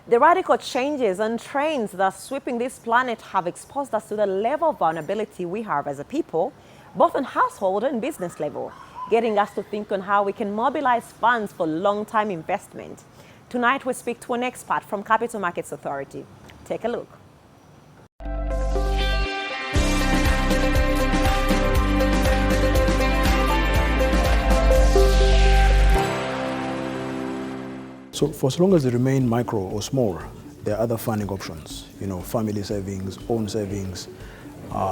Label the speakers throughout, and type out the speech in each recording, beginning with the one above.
Speaker 1: The radical changes and trends that are sweeping this planet have exposed us to the level of vulnerability we have as a people, both on household and business level, getting us to think on how we can mobilize funds for long-term investment. Tonight, we speak to an expert from Capital Markets Authority. Take a look.
Speaker 2: So for as long as they remain micro or small, there are other funding options, family savings, own savings,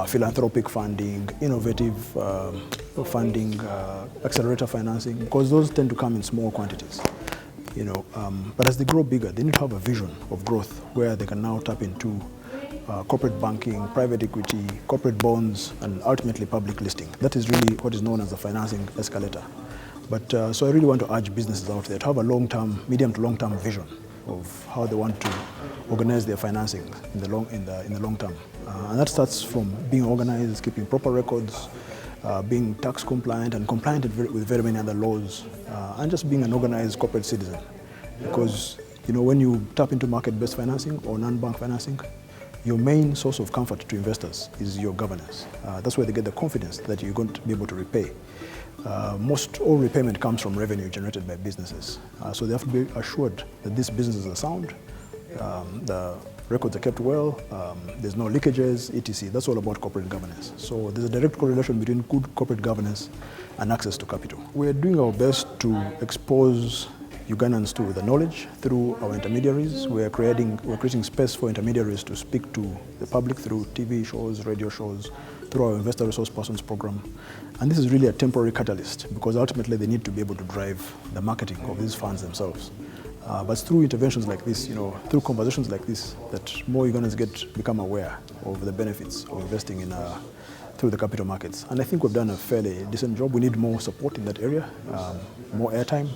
Speaker 2: philanthropic funding, innovative funding, accelerator financing, because those tend to come in small quantities. But as they grow bigger, they need to have a vision of growth where they can now tap into corporate banking, private equity, corporate bonds, and ultimately public listing. That is really what is known as the financing escalator. But so I really want to urge businesses out there to have a long-term, medium to long-term vision of how they want to organize their financing in the long term. And that starts from being organized, keeping proper records, being tax compliant and compliant with very many other laws, and just being an organized corporate citizen. Because when you tap into market-based financing or non-bank financing, your main source of comfort to investors is your governance. That's where they get the confidence that you're going to be able to repay. Most all repayment comes from revenue generated by businesses. So they have to be assured that these businesses are sound, the records are kept well, there's no leakages, etc. That's all about corporate governance. So there's a direct correlation between good corporate governance and access to capital. We're doing our best to expose Ugandans to the knowledge through our intermediaries. We're creating space for intermediaries to speak to the public through TV shows, radio shows, through our Investor Resource Persons program. And this is really a temporary catalyst because ultimately they need to be able to drive the marketing of these funds themselves. But it's through interventions like this, through conversations like this, that more Ugandans become aware of the benefits of investing through the capital markets. And I think we've done a fairly decent job. We need more support in that area, more airtime.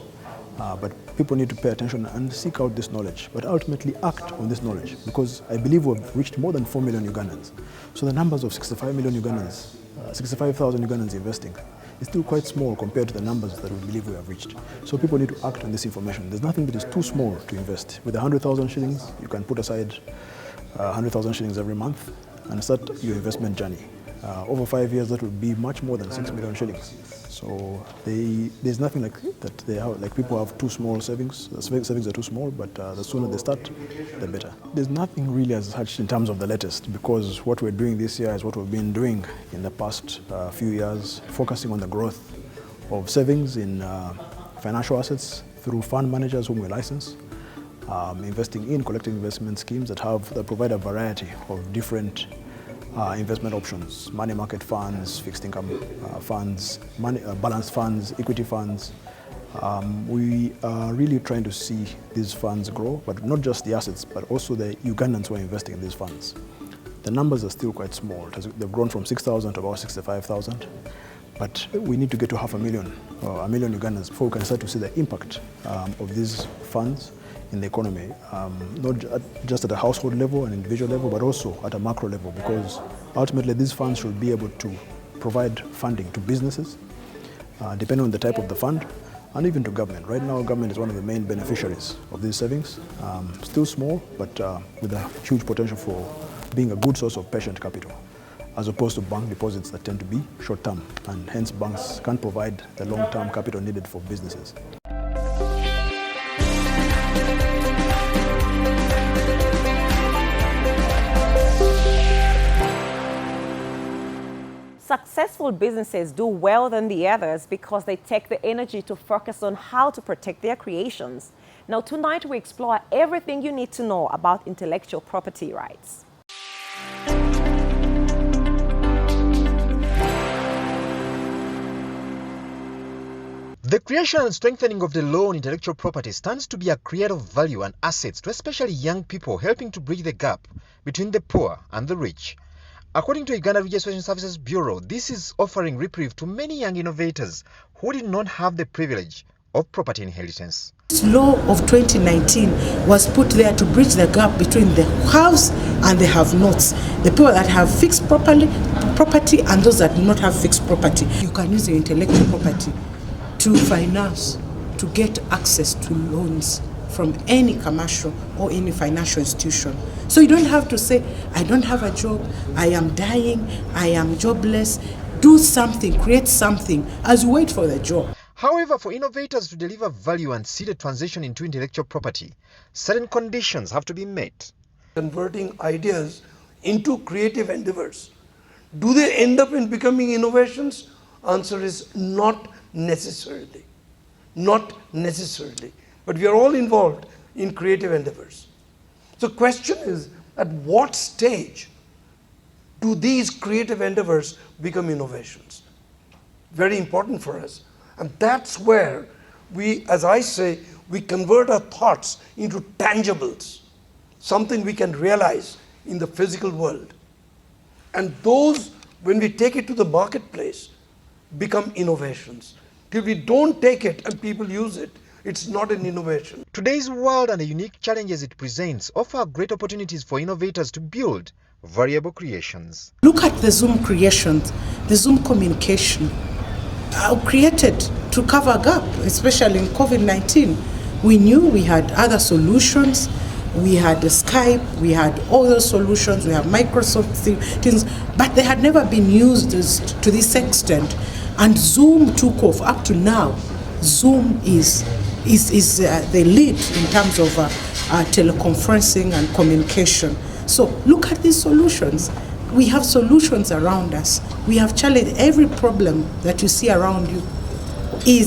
Speaker 2: But people need to pay attention and seek out this knowledge, but ultimately act on this knowledge, because I believe we've reached more than 4 million Ugandans. So the numbers of 65 million Ugandans, 65,000 Ugandans investing is still quite small compared to the numbers that we believe we have reached. So people need to act on this information. There's nothing that is too small to invest. With 100,000 shillings, you can put aside 100,000 shillings every month and start your investment journey. Over 5 years, that would be much more than 6 million shillings. So there's nothing like that. Like people have too small savings. The savings are too small, but the sooner they start, the better. There's nothing really as such in terms of the latest, because what we're doing this year is what we've been doing in the past few years, focusing on the growth of savings in financial assets through fund managers whom we license, investing in collective investment schemes that provide a variety of different investment options: money market funds, fixed income funds, balanced funds, equity funds. We are really trying to see these funds grow, but not just the assets, but also the Ugandans who are investing in these funds. The numbers are still quite small. They've grown from 6,000 to about 65,000, but we need to get to 500,000 or 1 million Ugandans before we can start to see the impact of these funds in the economy, not just at a household level and individual level, but also at a macro level, because ultimately these funds should be able to provide funding to businesses, depending on the type of the fund, and even to government. Right now, government is one of the main beneficiaries of these savings. Still small, but with a huge potential for being a good source of patient capital, as opposed to bank deposits that tend to be short-term, and hence banks can't provide the long-term capital needed for businesses.
Speaker 1: Successful businesses do well than the others because they take the energy to focus on how to protect their creations. Now, tonight we explore everything you need to know about intellectual property rights.
Speaker 3: The creation and strengthening of the law on intellectual property stands to be a creator of value and assets to especially young people, helping to bridge the gap between the poor and the rich. According to Uganda Registration Services Bureau, this is offering reprieve to many young innovators who did not have the privilege of property inheritance.
Speaker 4: This law of 2019 was put there to bridge the gap between the haves and the have-nots, the people that have fixed property and those that do not have fixed property. You can use your intellectual property to finance, to get access to loans from any commercial or any financial institution. So you don't have to say, I don't have a job, I am dying, I am jobless. Do something, create something as you wait for the job.
Speaker 3: However, for innovators to deliver value and see the transition into intellectual property, certain conditions have to be met.
Speaker 5: Converting ideas into creative endeavors. Do they end up in becoming innovations? Answer is not necessarily. Not necessarily. But we are all involved in creative endeavors. So the question is, at what stage do these creative endeavors become innovations? Very important for us. And that's where we, as I say, we convert our thoughts into tangibles, something we can realize in the physical world. And those, when we take it to the marketplace, become innovations. Till we don't take it and people use it, it's not an innovation.
Speaker 3: Today's world and the unique challenges it presents offer great opportunities for innovators to build variable creations.
Speaker 4: Look at the Zoom creations, the Zoom communication created to cover a gap, especially in COVID-19. We knew we had other solutions. We had Skype, we had other solutions, we have Microsoft things, but they had never been used to this extent. And Zoom took off. Up to now, Zoom is the lead in terms of teleconferencing and communication. So look at these solutions. We have solutions around us. We have challenged every problem that you see around you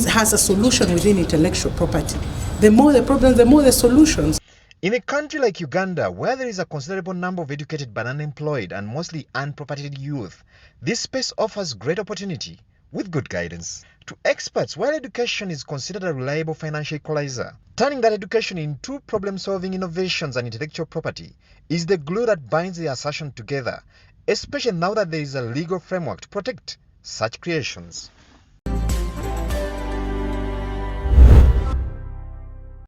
Speaker 4: has a solution within intellectual property. The more the problems, the more the solutions.
Speaker 3: In a country like Uganda, where there is a considerable number of educated but unemployed and mostly unpropertied youth, this space offers great opportunity with good guidance. To experts, while education is considered a reliable financial equalizer, turning that education into problem-solving innovations and intellectual property is the glue that binds the assertion together, especially now that there is a legal framework to protect such creations.